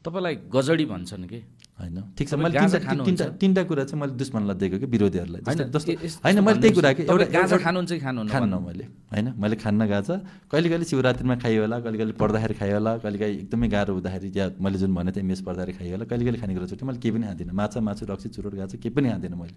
तपाईँलाई गजडी भन्छन् कि होइन ठिक छ। मैले तिनवटा कुरा चाहिँ मैले दुश्मनलाई दिएको कि विरोधीहरूलाई जस्तो होइन मैले त्यही कुरा कि एउटा गाजा खानुहुन्छ कि खानुहुन्न खान्न मैले होइन मैले खान्न गाजा कहिले कहिले शिवरात्रिमा खाइयो होला, कहिले कहिले पढ्दाखेरि खाइयो होला, कहिले कहिले एकदमै गाह्रो हुँदाखेरि या मैले जुन भने थिएँ एमएस पढ्दाखेरि खाइयो होला, कहिले कहिले खाने कुरा छुट्यो। मैले केही पनि खाँदिनँ, माछा मासु रक्सी चुरोट गाजा केही पनि खाँदिनँ मैले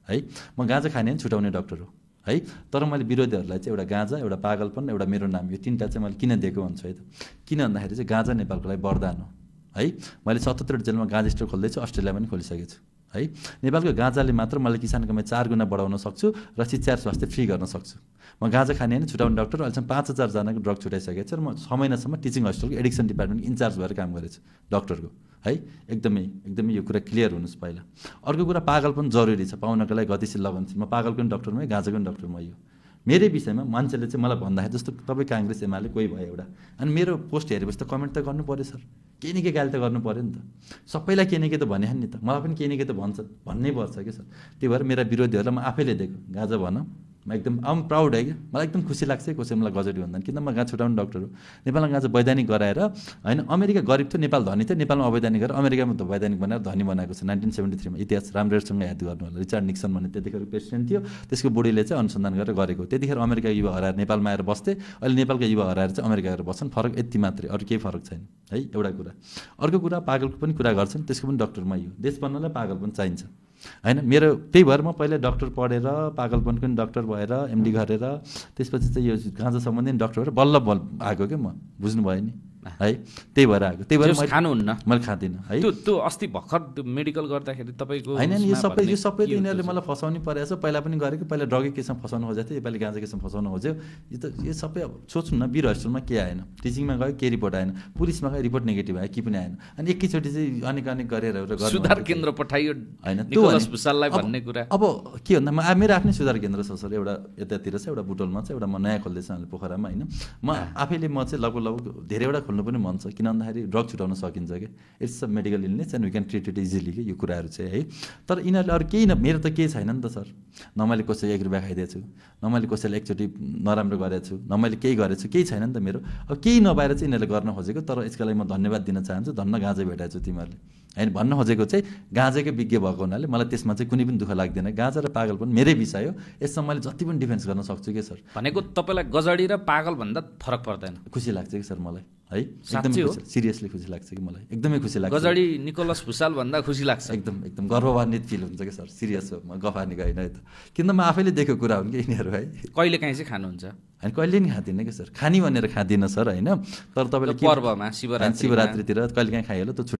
है। म गाजा खाने नि छुटाउने डक्टर हो है। तर मैले विरोधीहरूलाई चाहिँ एउटा गाजा, एउटा पागलपन, एउटा मेरो नाम, यो तिनवटा चाहिँ मैले किन दिएको भन्छु है त। किन भन्दाखेरि चाहिँ गाजा नेपालको लागि वरदान हो है। मैले 77 जेलमा गाँजा स्टोर खोल्दैछु, अस्ट्रेलिया पनि खोलिसकेको छु है। नेपालको गाँजाले मात्र मैले किसानको कमाइ 4 गुणा बढाउन सक्छु र शिक्षा स्वास्थ्य फ्री गर्न सक्छु। म गाँजा खाने होइन छुटाउने डक्टर, अहिलेसम्म 5000 जनाको ड्रग छुटाइसकेको छु र म 6 महिनासम्म टिचिङ हस्पिटलको एडिक्सन डिपार्टमेन्टको इन्चार्ज भएर काम गरेको छु डक्टरको है। एकदमै यो कुरा क्लियर हुनुहोस् पहिला। अर्को कुरा पागलपन जरुरी छ पाउनको लागि गतिशील लगनशील। म पागलको पनि डक्टरमै गाँजाको पनि डक्टरमा यो मेरै विषयमा मान्छेले चाहिँ मलाई भन्दाखेरि जस्तो तपाईँ काङ्ग्रेस एमाले कोही भयो एउटा अनि मेरो पोस्ट हेरेपछि त कमेन्ट त गर्नु पऱ्यो सर, केही न केही गाली त गर्नु पऱ्यो नि त। सबैलाई केही न केही त भने नि त, मलाई पनि केही न केही त भन्छ भन्नै पर्छ कि सर। त्यही भएर मेरा विरोधीहरूलाई म आफैले दिएको गाँजा भन, म एकदम प्राउड है कि मलाई एकदम खुसी लाग्छ कसै मलाई गजडी भन्दा, किन म गाँजा छुटाउने डक्टर हो। नेपालमा गाँजा वैधानिक गराएर होइन, अमेरिका गरिब थियो नेपाल धनी थियो, नेपालमा अवैधानिक गरेर अमेरिकामा त वैधानिक बनाएर धनी बनाएको छ 1973 मा। इतिहास राम्रोसँग याद गर्नु होला। रिचार्ड निक्सन भन्ने त्यतिखेर प्रेसिडेन्ट थियो, त्यसको बुढीले चाहिँ अनुसन्धान गरेर गरेको। त्यतिखेर अमेरिका युवा हराएर नेपालमा आएर बस्थे, अहिले नेपालका युवा हराएर चाहिँ अमेरिका गएर बस्छन्। फरक यति मात्रै, अरू केही फरक छैन है। एउटा कुरा। अर्को कुरा पागलको पनि कुरा गर्छन्, त्यसको पनि डक्टरमा यो देश बन्नलाई पागल पनि चाहिन्छ होइन। मेरो त्यही भएर म पहिला डक्टर पढेर पागलपनको पनि डक्टर भएर एमडी गरेर त्यसपछि चाहिँ यो गाँजा सम्बन्धी डक्टर भएर बल्ल आएको क्या म, बुझ्नुभयो नि है। त्यही भएर आएको। त्यही भएर मैले खानुहुन्न, मैले खाँदिनँ है। त्यो अस्ति भर्खर मेडिकल गर्दाखेरि तपाईँको होइन नि यो सबै त यिनीहरूले मलाई फसाउनु परेको छ। पहिला पनि गरेको, पहिला ड्रगै केसमा फसाउनु खोजेको थियो, योपालि गाँजा केसमा फसाउनु खोज्यो। यो सबै अब सोच्नु न, वीर हस्पिटलमा के आएन, टिचिङमा गयो के रिपोर्ट आएन, पुलिसमा गयो रिपोर्ट नेगेटिभ आयो, के पनि आएन। अनि एकैचोटि चाहिँ अनेक गरेर सुधार केन्द्र पठाइयो होइन निकोलस भुसाललाई भन्ने कुरा। अब के भन्दा मेरो आफ्नै सुधार केन्द्र छ सर, एउटा यतातिर छ, एउटा बुटोलमा छ, एउटा म नयाँ खोल्दैछु अहिले पोखरामा होइन। म आफैले म चाहिँ लगभग धेरैवटा खोल्नु पनि मन छ, किन भन्दाखेरि ड्रग छुटाउन सकिन्छ कि it's a medical illness and we can treat it easily कि यो कुराहरू चाहिँ है। तर यिनीहरूले अरू केही मेरो त केही छैन नि त सर। न मैले कसैले 1 रुपियाँ खाइदिएको छु, न मैले कसैलाई एकचोटि नराम्रो गरेको छु, न मैले केही गरेको छु, केही छैन नि त मेरो। अब केही नभएर चाहिँ यिनीहरूले गर्न खोजेको। तर यसका लागि म धन्यवाद दिन चाहन्छु, धन्न गाँजा भेटाएको छु तिमीहरूले होइन। भन्न खोजेको चाहिँ गाँजाकै विज्ञ भएको हुनाले मलाई त्यसमा चाहिँ कुनै पनि दुःख लाग्दैन। गाँजा र पागल पनि मेरै विषय हो, यसमा मैले जति पनि डिफेन्स गर्न सक्छु कि सर। भनेको तपाईँलाई गजडी र पागल भन्दा फरक पर्दैन? खुसी लाग्छ कि सर मलाई है, एकदमै सिरियसली खुसी लाग्छ कि मलाई, एकदमै खुसी लाग्छ। गजडी निकोलस भुसाल भन्दा खुसी लाग्छ? एकदम गर्वन्वित फिल हुन्छ कि सर। सिरियस हो, म गफानी होइन है त, किन म आफैले देखेको कुरा हुन् कि यिनीहरू है। कहिले काहीँ चाहिँ खानुहुन्छ? होइन कहिले नि खाँदिनँ कि सर, खानी भनेर खाँदिनँ सर होइन। तर तपाईँले पर्वमा शिवरात्रितिर कहिले काहीँ खाइहाल्यो त